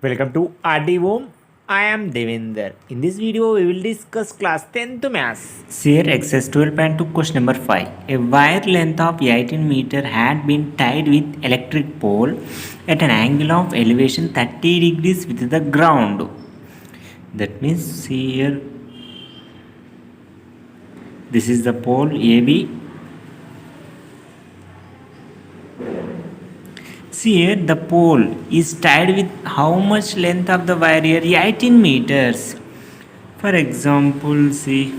Welcome to RD Home. I am Devinder. In this video, we will discuss class 10th maths. Here exercise 12.2 question number 5. A wire length of 18 meter had been tied with electric pole at an angle of elevation 30 degrees with the ground. That means see here, this is the pole AB. See here, the pole is tied with how much length of the wire here? 18 meters. For example, see,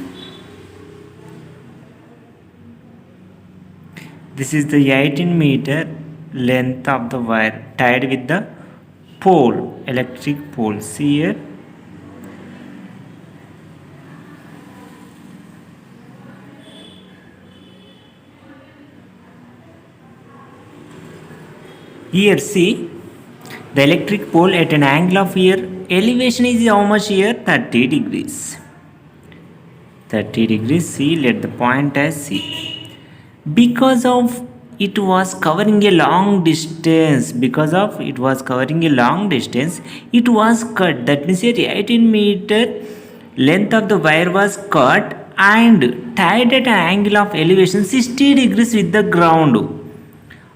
this is the 18 meter length of the wire tied with the pole, electric pole. See here, here see, the electric pole at an angle of here, elevation is how much here? 30 degrees. 30 degrees. See, let the point as C. Because of it was covering a long distance, it was cut. That means here 18 meter length of the wire was cut and tied at an angle of elevation 60 degrees with the ground.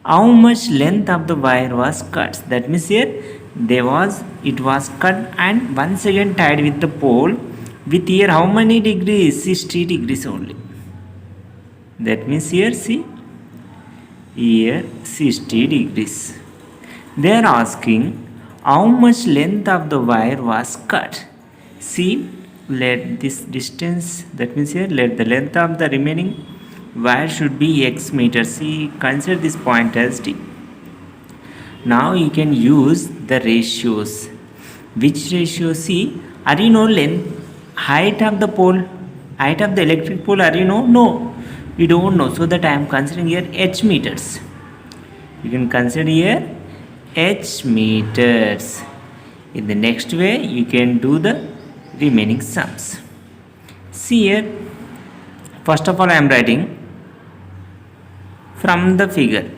How much length of the wire was cut? That means here it was cut and once again tied with the pole with here how many degrees? 60 degrees only. That means here see, here 60 degrees. They are asking how much length of the wire was cut. See, let this distance, that means here let the length of the remaining wire should be x meters. See, consider this point as D. Now you can use the ratios. Which ratio? See, are you know length, height of the pole, height of the electric pole, are you know? No, we don't know, so that I am considering here h meters. You can consider here h meters. In the next way you can do the remaining sums. See here, first of all I am writing from the figure.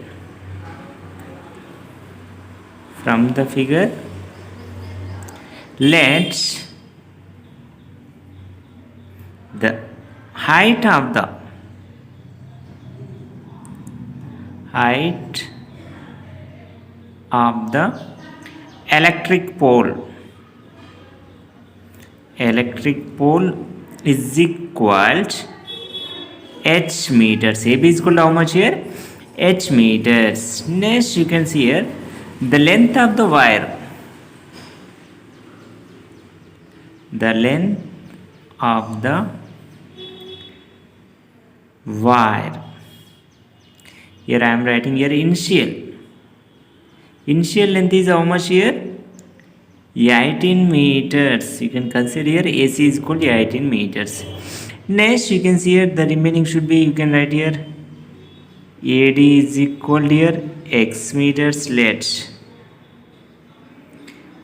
Let the height of the electric pole is equal to h meters. AB is equal to how much here? H meters. Next you can see here the length of the wire. The length of the wire. Here I am writing here initial length is how much here? 18 meters. You can consider here AC is equal to 18 meters. Next you can see here the remaining should be, you can write here AD is equal to here x meters.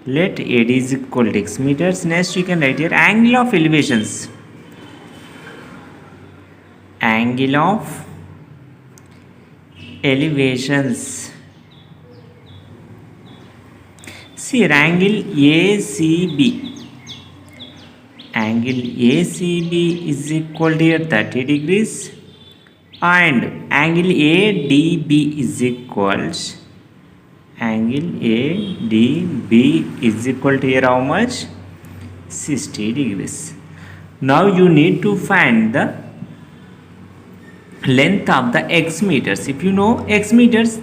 Let AD is equal to x meters. Next you can write here angle of elevations. See here, angle ACB is equal to here 30 degrees and angle ADB is equal to here how much? 60 degrees. Now you need to find the length of the x meters. If you know x meters,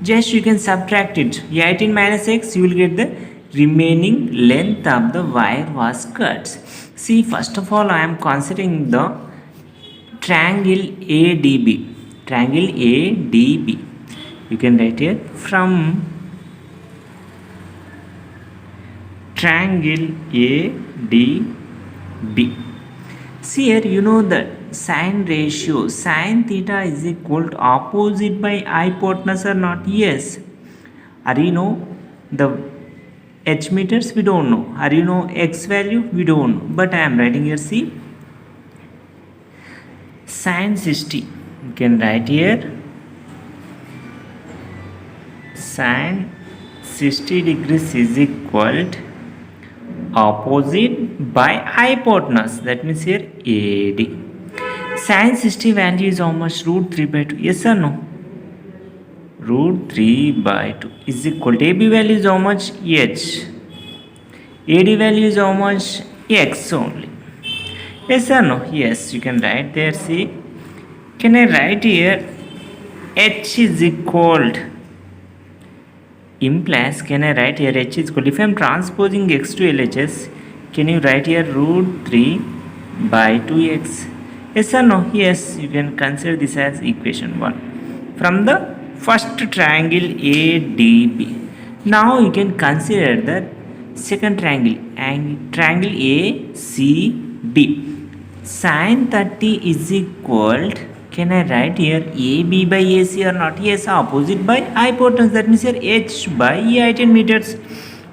just you can subtract it. 18 minus x, you will get the remaining length of the wire was cut. See, first of all I am considering the triangle ADB. You can write here from triangle ADB. See here, you know the sine ratio, sine theta is equal to opposite by hypotenuse or not? Yes. Are you know the h meters? We don't know. Are you know x value? We don't know. But I am writing here, see, sine 60. You can write here sine 60 degrees is equal to opposite by hypotenuse, that means here AD. Sin 60 value is how much? Root 3 by 2. Yes or no? Root 3 by 2 is equal to AB value is how much? H. AD value is how much? X only. Yes or no? Yes, you can write there. See, can I write here H is equal to, implies, can I write here H is equal to, if I am transposing X to LHS, can you write here root 3 by 2x? Yes or no? Yes, you can consider this as equation 1 from the first triangle ADB. Now you can consider the second triangle, triangle ACB. Sin 30 is equal to, can I write here AB by AC or not? Yes, opposite by hypotenuse, that means here H by E, 18 meters.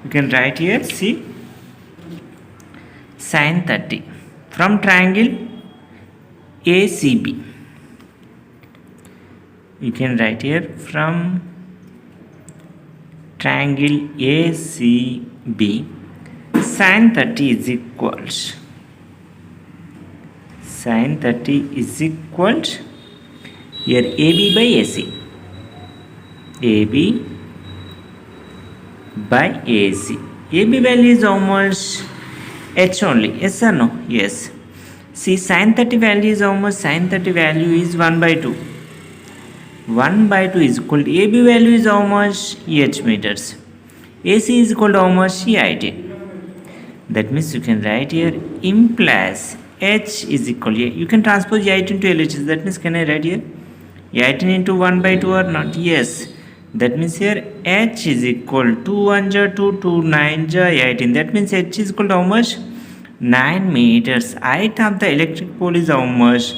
You can write here, see, sin 30 from triangle ACB. You can write here from triangle ACB, sin 30 is equal to, sin 30 is equal to, here AB by AC, AB by AC. AB value is how much? H only. Yes or no? Yes. See, sin 30 value is how much? Sin 30 value is 1 by 2. 1 by 2 is equal to, AB value is how much? H meters. AC is equal to how much? E18. That means you can write here implies H is equal to, you can transpose E18 to LHS. That means can I write here E18 into 1 by 2 or not? Yes. That means here H is equal to 1 ja 2, 2 9 ja 18. That means H is equal to how much? 9 meters. Height of the electric pole is how much?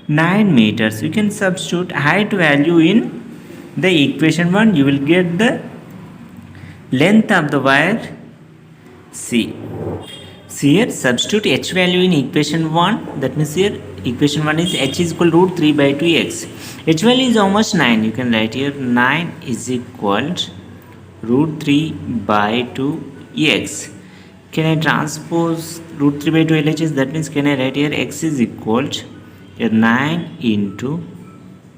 9 meters. You can substitute height value in the equation 1. You will get the length of the wire C. See here, substitute H value in equation 1. That means here equation 1 is H is equal to root 3 by 2x. H value is how much? 9. You can write here 9 is equal to root 3 by 2x. Can I transpose root 3 by 2 LHS? That means can I write here x is equal to here 9 into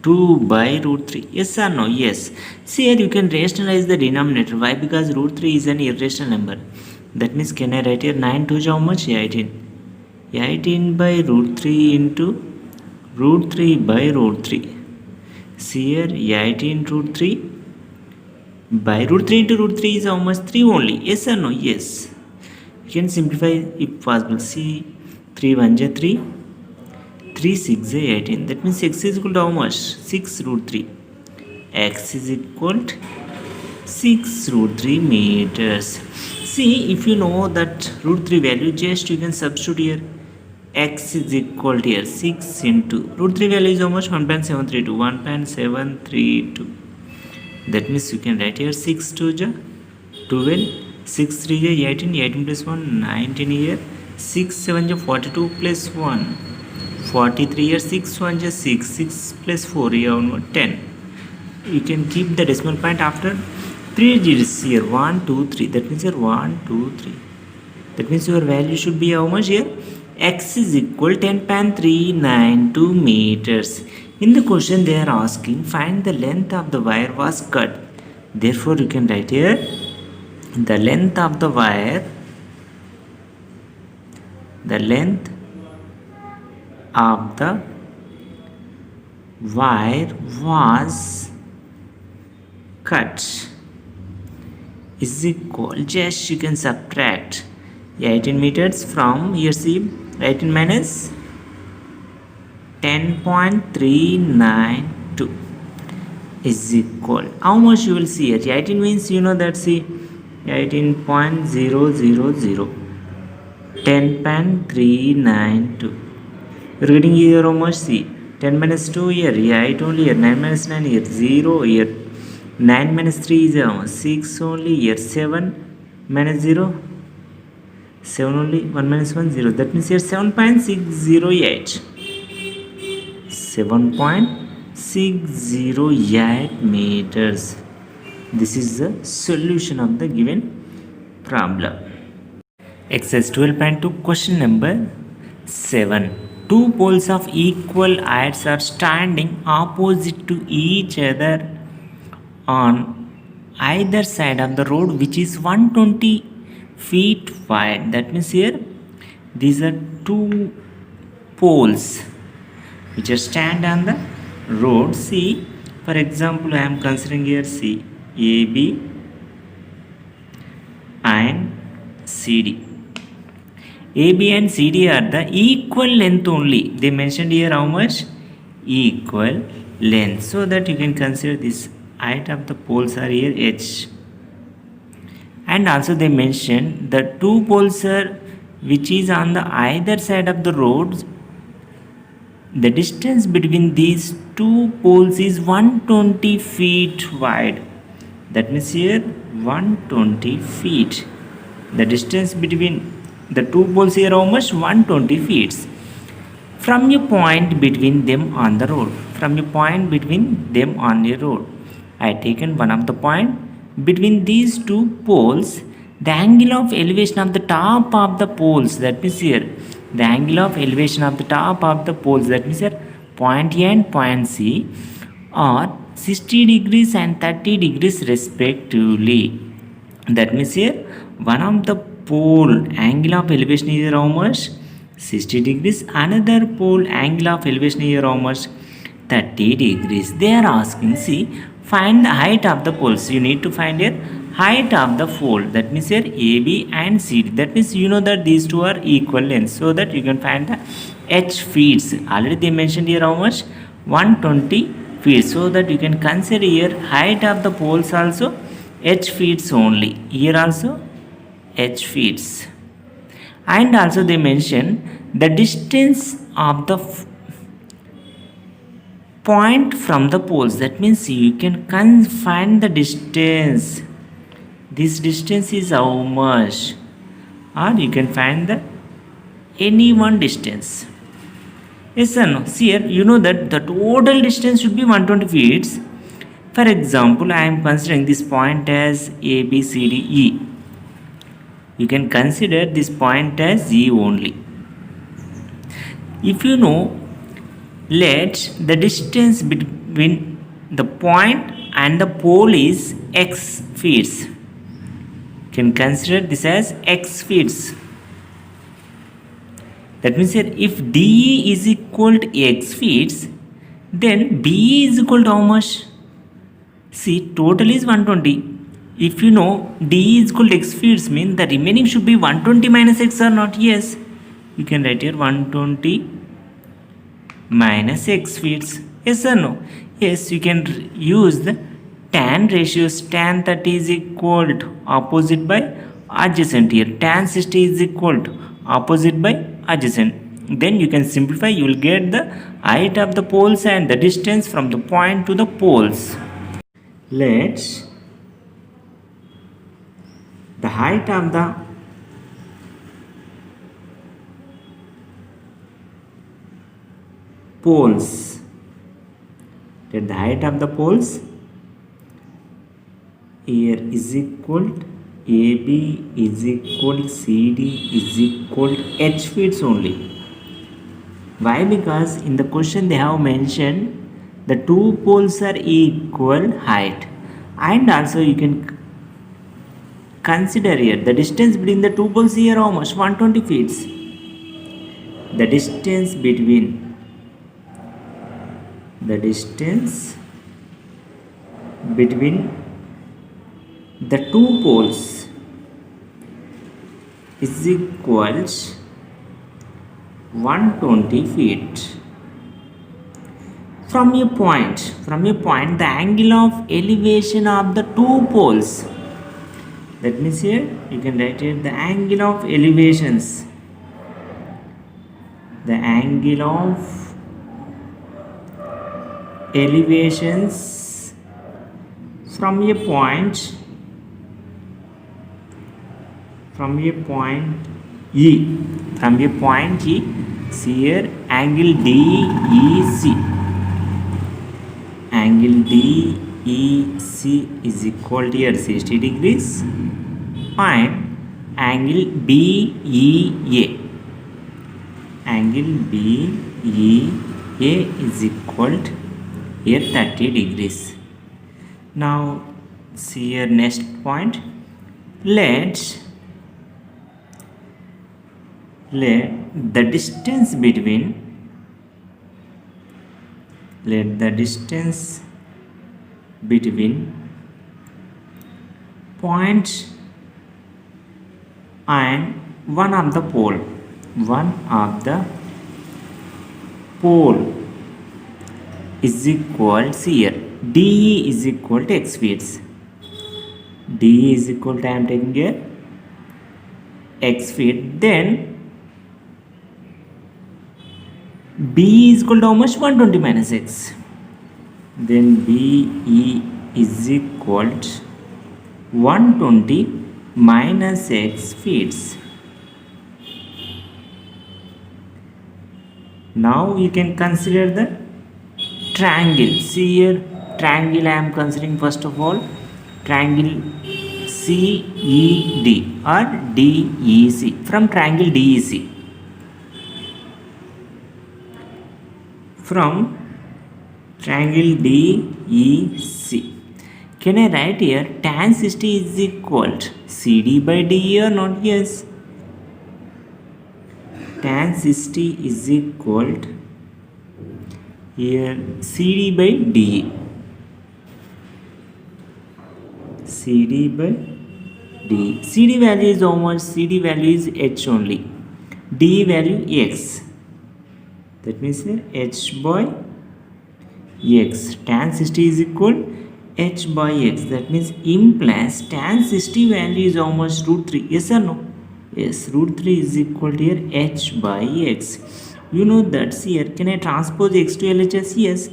2 by root 3. Yes or no? Yes. See here you can rationalize the denominator. Why? Because root 3 is an irrational number. That means can I write here 9 to how much? 18. 18 by root 3 into root 3 by root 3. See here 18 root 3 by root 3 into root 3 is how much? 3 only. Yes or no? Yes. You can simplify if possible. See, 3 1 ja 3, 3 6 ja 18. That means x is equal to how much? 6 root 3. X is equal to 6 root 3 meters. See, if you know that root 3 value, just you can substitute here. X is equal to here 6 into root 3 value is how much? 1.732. 1.732. That means you can write here 6 2 ja 12, 6 3 ja 18, 18 plus 1 19 here, 6 7 ja 42 plus 1 43 here, 6 1 ja 6, 6 plus 4 here 10. You can keep the decimal point after 3 digits here, 1 2 3. That means here 1 2 3. That means your value should be how much here? X is equal 10.392 meters. In the question they are asking find the length of the wire was cut. Therefore you can write here the length of the wire, the length of the wire was cut is equal, just you can subtract 18 meters from here. See, 18 minus 10.392 is equal, how much you will see here? 18 means you know that, see, 18.000, 10.392. You're getting here how much? See, 10 minus 2 here, 8 only here, 9 minus 9 here, 0 here, 9 minus 3 is 6 only here, 7 minus 0, 7 only, 1 minus 1 0. That means here 7.608, 7.608 meters. This is the solution of the given problem. Exercise 12.2 question number 7. Two poles of equal heights are standing opposite to each other on either side of the road which is 120 feet wide. That means here these are two poles which are stand on the road. See, for example, I am considering here C, AB and CD. AB and CD are the equal length only. They mentioned here how much? Equal length. So that you can consider this height of the poles are here H. And also they mentioned the two poles are which is on the either side of the roads. The distance between these two poles is 120 feet wide. That means here 120 feet. The distance between the two poles here how much? 120 feet. From a point between them on the road. From a point between them on the road. I taken one of the point between these two poles. The angle of elevation of the top of the poles, that means here the angle of elevation of the top of the poles, that means here point A and point C, are 60 degrees and 30 degrees respectively. That means here one of the pole angle of elevation is how much? 60 degrees. Another pole angle of elevation is how much? 30 degrees. They are asking, see, find the height of the poles. You need to find here height of the pole. That means here AB and CD. That means you know that these two are equal lengths. So that you can find the H feet. Already they mentioned here how much? 120 feet. So that you can consider here height of the poles also H feet only. Here also H feet. And also they mention the distance of the point from the poles. That means you can find the distance. This distance is how much? Or you can find the any one distance. Yes or no? See here, you know that the total distance should be 120 feet. For example, I am considering this point as A, B, C, D, E. You can consider this point as E only. If you know, let the distance between the point and the pole is X feet. You can consider this as X feet. That means here if DE is equal to X feet, then BE is equal to how much? See, total is 120. If you know D is equal to X feet, means the remaining should be 120 minus X or not? Yes. You can write here 120 minus X feet. Yes or no? Yes, you can use the tan ratios. Tan 30 is equal to opposite by adjacent here. Tan 60 is equal to opposite by adjacent. Then you can simplify. You will get the height of the poles and the distance from the point to the poles. Let's the height of the poles. Let the height of the poles here is equal to AB is equal to CD is equal to H feet only. Why? Because in the question they have mentioned the two poles are equal height, and also you can consider here the distance between the two poles here how much? 120 feet. The distance between the two poles is equals 120 feet. From a point, the angle of elevation of the two poles. That means here you can write here the angle of elevations. The angle of elevations from a point E. From a point E, see here angle DEC. Angle DEC is equal to here 60 degrees and angle BEA. Angle BEA is equal to here 30 degrees. Now see here next point. Let the distance between point and one of the pole is equal, see here, DE is equal to x feet. DE is equal to, I am taking here x feet, then B is equal to how much? 120 minus x. Then BE is equal to 120 minus x feet. Now you can consider the triangle. See here, triangle I am considering first of all. Triangle CED or DEC. From triangle DEC. From triangle DEC. Can I write here tan 60 is equal to CD by DE or not? Yes. Tan 60 is equal to here CD by DE. CD by DE. CD value is how much? CD value is H only. DE value X. That means here H by X. Tan 60 is equal H by X. That means implies tan 60 value is how much? Root 3. Yes or no? Yes. Root 3 is equal to here H by X. You know that here. Can I transpose X to LHS? Yes.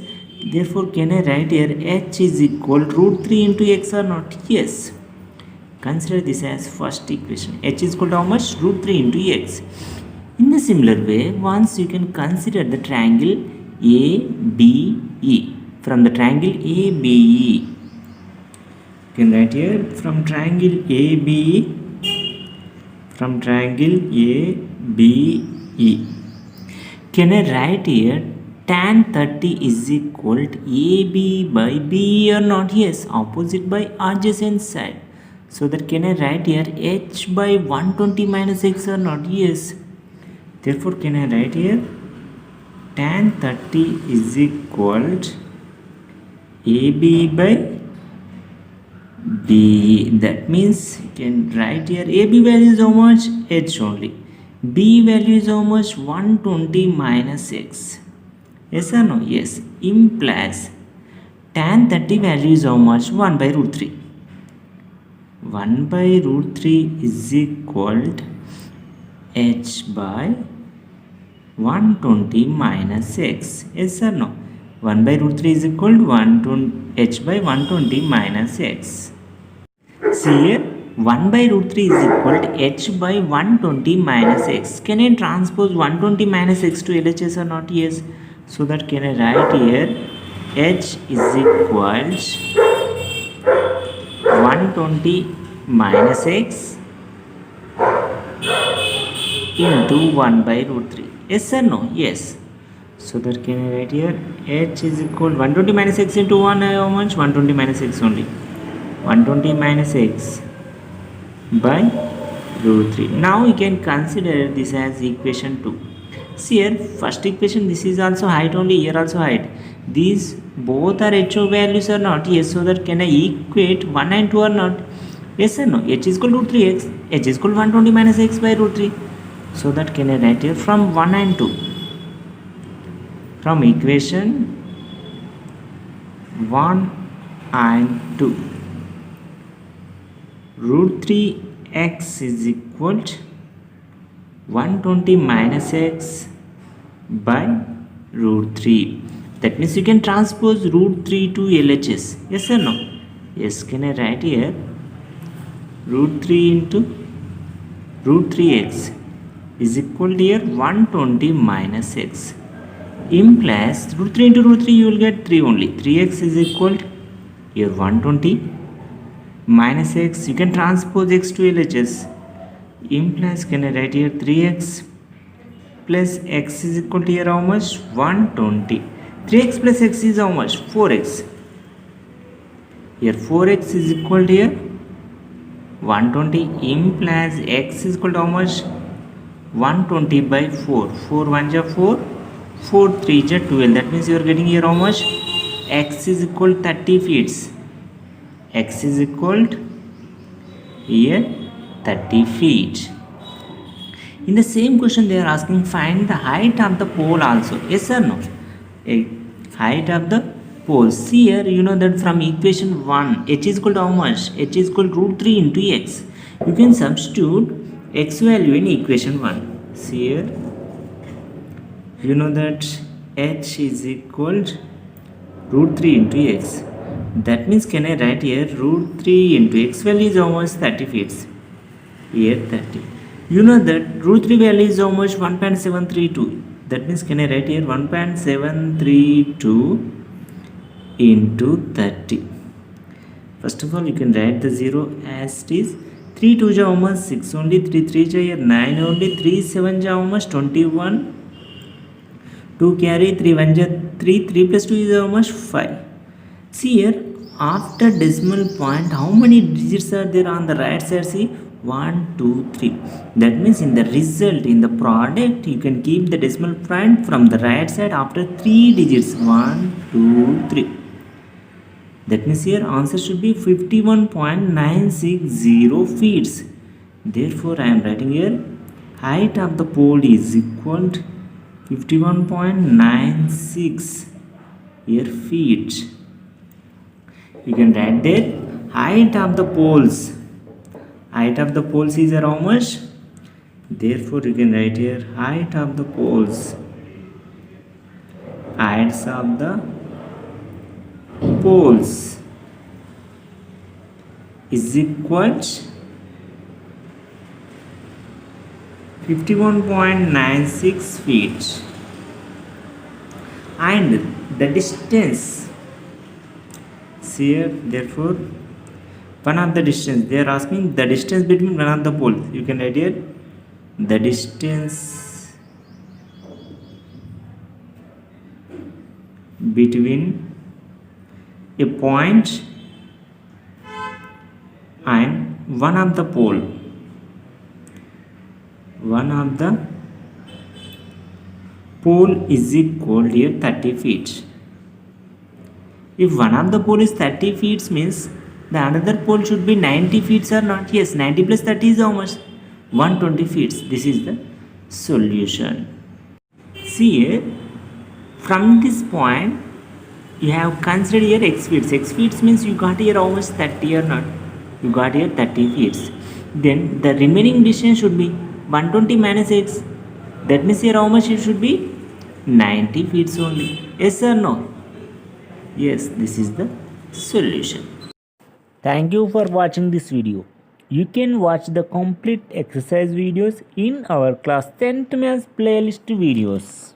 Therefore, can I write here H is equal root 3 into X or not? Yes. Consider this as first equation. H is equal to how much? Root 3 into X. In a similar way, once you can consider the triangle ABE. From the triangle ABE, you can write here from triangle ABE. From triangle ABE, can I write here tan 30 is equal to AB by BE or not? Yes. Opposite by adjacent side. So that can I write here H by 120 minus X or not? Yes. Therefore, can I write here tan 30 is equal to AB by BE. That means you can write here AB value is how much? H only. B value is how much? 120 minus X. Yes or no? Yes. Implies tan 30 value is how much? 1 by root 3. 1 by root 3 is equal to H by 120 minus X. Yes or no? 1 by root 3 is equal to H by 120 minus X. See here, 1 by root 3 is equal to H by 120 minus X. Can I transpose 120 minus X to LHS or not? Yes. So that can I write here H is equal to 120 minus X into 1 by root 3. Yes or no? Yes. So that can I write here H is equal to 120 minus X into 1, how much? 120 minus X only. 120 minus X by root 3. Now you can consider this as equation 2. See here, first equation, this is also height only, here also height. These both are HO values or not? Yes. So that can I equate 1 and 2 or not? Yes or no? H is equal to root 3x. H is equal to 120 minus X by root 3. So that can I write here from 1 and 2. From equation 1 and 2. Root 3x is equal to 120 minus X by root 3. That means you can transpose root 3 to LHS. Yes or no? Yes. Can I write here root 3 into root 3x is equal to here 120 minus X. Implies root 3 into root 3 you will get 3 only. 3x is equal to Here 120 minus x, you can transpose x to LHS, implies, can I write here 3x plus x is equal to here how much? 120. 3x plus x is how much? 4x. Here 4x is equal to here 120, implies x is equal to how much? 120 by 4. 4 1 ja 4, 4 3 ja 12. That means you are getting here how much? X is equal to 30 feet. X is equal to here 30 feet. In the same question they are asking find the height of the pole also. Yes or no? Height of the pole. See here, you know that from equation 1 h is equal to how much? H is equal to root 3 into x. You can substitute x value in equation 1. See here, you know that h is equal to root 3 into x. That means can I write here root 3 into x value is how much? 30 feet. Here 30. You know that root 3 value is how much? 1.732. That means can I write here 1.732 into 30. First of all, you can write the 0 as it is. 3 2 ja how much? 6 only. 3 3 ja here 9 only. 3 7 ja how much? 21. 2 carry. 3 1 ja 3. 3 plus 2 is how much? 5. See here, after decimal point, how many digits are there on the right side? See, 1 2 3. That means in the result, in the product, you can keep the decimal point from the right side after 3 digits. 1 2 3. That means here answer should be 51.960 feet. Therefore, I am writing here height of the pole is equal to 51.96 here feet. You can write that height of the poles. Height of the poles is how much? Therefore, you can write here height of the poles. Heights of the poles is equal to 51.96 feet. And the distance. See here, therefore, one of the distance. They are asking the distance between one of the poles. You can write here the distance between a point and one of the pole. One of the pole is equal here 30 feet. If one of the pole is 30 feet means the another pole should be 90 feet or not? Yes, 90 plus 30 is how much? 120 feet. This is the solution. See here, from this point you have considered here x feet. X feet means you got here how much? 30 or not? You got here 30 feet. Then the remaining distance should be 120 minus x. That means here how much it should be? 90 feet only. Yes or no? Yes, this is the solution. Thank you for watching this video. You can watch the complete exercise videos in our class 10th maths playlist videos.